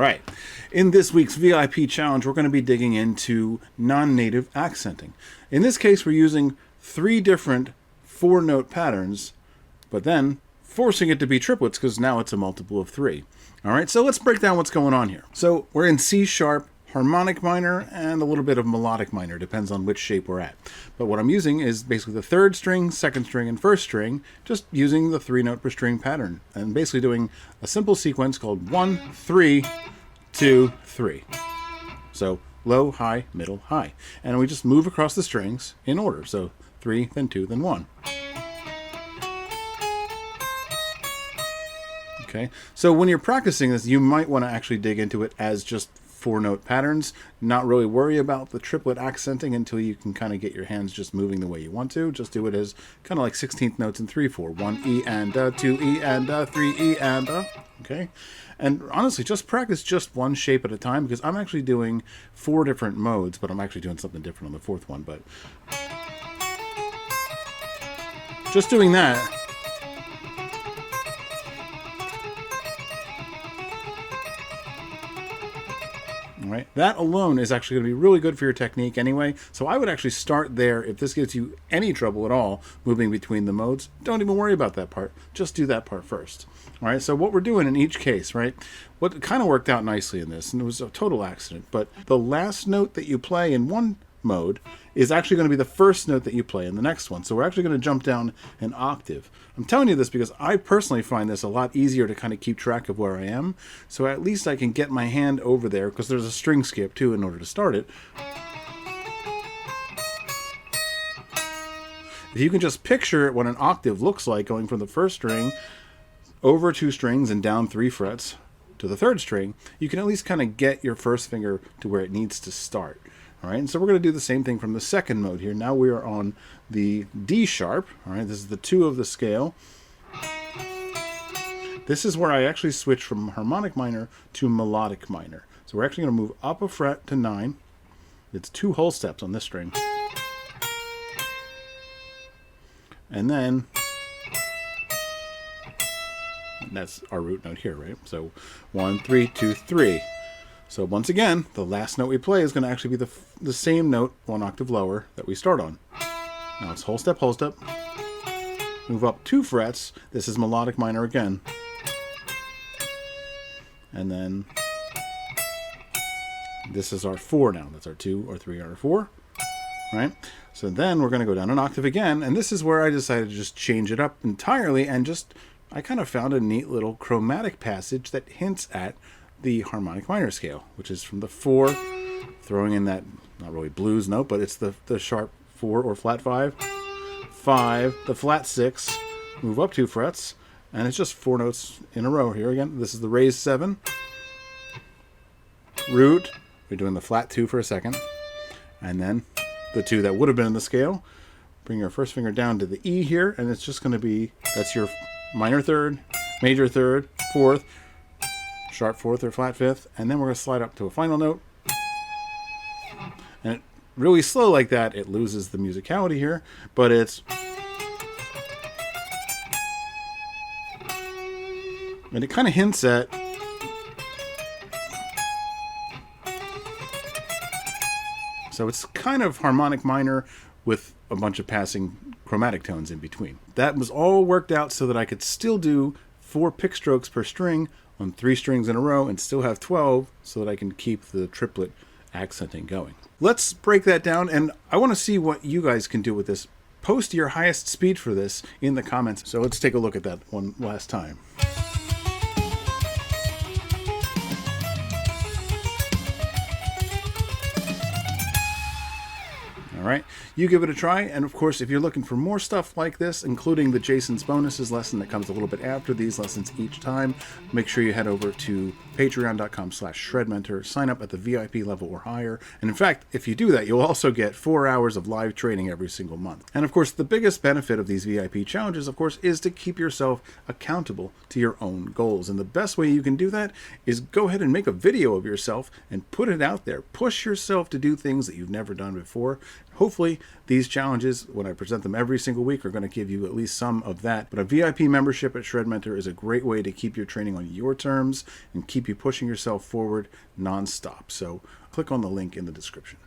right. In this week's VIP challenge, we're going to be digging into non-native accenting. In this case, we're using 3 different 4-note patterns, but then forcing it to be triplets because now it's a multiple of 3. All right, so let's break down what's going on here. So we're in C sharp, harmonic minor, and a little bit of melodic minor, depends on which shape we're at. But what I'm using is basically the 3rd string, 2nd string, and 1st string, just using the 3-note per string pattern, and basically doing a simple sequence called 1, 3, 2, 3. So low, high, middle, high. And we just move across the strings in order. So 3, then 2, then 1. Okay, so when you're practicing this, you might want to actually dig into it as just 4-note patterns, not really worry about the triplet accenting until you can kind of get your hands just moving the way you want to. Just do it as kind of like 16th notes in 3/4. 1 E and 2 E and 3 E and okay. And honestly, just practice just one shape at a time, because I'm actually doing 4 different modes, but I'm actually doing something different on the 4th one. But just doing that, right? That alone is actually going to be really good for your technique anyway. So I would actually start there. If this gives you any trouble at all moving between the modes, don't even worry about that part. Just do that part first. All right, so what we're doing in each case, right? What kind of worked out nicely in this, and it was a total accident, but the last note that you play in one mode is actually going to be the first note that you play in the next one. So we're actually going to jump down an octave. I'm telling you this because I personally find this a lot easier to kind of keep track of where I am. So at least I can get my hand over there, because there's a string skip too in order to start it. If you can just picture what an octave looks like, going from the 1st string over 2 strings and down 3 frets to the 3rd string, you can at least kind of get your first finger to where it needs to start. All right, and so we're going to do the same thing from the 2nd mode here. Now we are on the D sharp. All right, this is the 2 of the scale. This is where I actually switch from harmonic minor to melodic minor. So we're actually going to move up a fret to 9. It's 2 whole steps on this string. And then that's our root note here, right? So 1, 3, 2, 3. So once again, the last note we play is going to actually be the same note 1 octave lower that we start on. Now it's whole step, move up 2 frets. This is melodic minor again. And then this is our 4 now. That's our 2 or 3 or 4, right? So then we're going to go down an octave again, and this is where I decided to just change it up entirely, and I kind of found a neat little chromatic passage that hints at the harmonic minor scale, which is from the 4, throwing in that, not really blues note, but it's the sharp 4 or flat 5, 5, the flat 6, move up 2 frets, and it's just 4 notes in a row here again. This is the raised 7, root, we're doing the flat 2 for a second, and then the 2 that would have been in the scale. Bring your first finger down to the E here, and it's just going to be, that's your minor 3rd, major 3rd, 4th, sharp 4th or flat 5th, and then we're going to slide up to a final note. And it really slow like that, it loses the musicality here, but it's, and it kind of hints at, so it's kind of harmonic minor with a bunch of passing chromatic tones in between. That was all worked out so that I could still do 4 pick strokes per string on 3 strings in a row and still have 12, so that I can keep the triplet accenting going. Let's break that down, and I want to see what you guys can do with this. Post your highest speed for this in the comments. So let's take a look at that one last time. All right, you give it a try, and of course, if you're looking for more stuff like this, including the Jason's Bonuses lesson that comes a little bit after these lessons each time, make sure you head over to patreon.com/shredmentor, sign up at the VIP level or higher, and in fact, if you do that, you'll also get 4 hours of live training every single month. And of course, the biggest benefit of these VIP challenges, of course, is to keep yourself accountable to your own goals, and the best way you can do that is go ahead and make a video of yourself and put it out there. Push yourself to do things that you've never done before. hopefully these challenges, when I present them every single week, are going to give you at least some of that. But a VIP membership at Shred Mentor is a great way to keep your training on your terms and keep you pushing yourself forward nonstop. So click on the link in the description.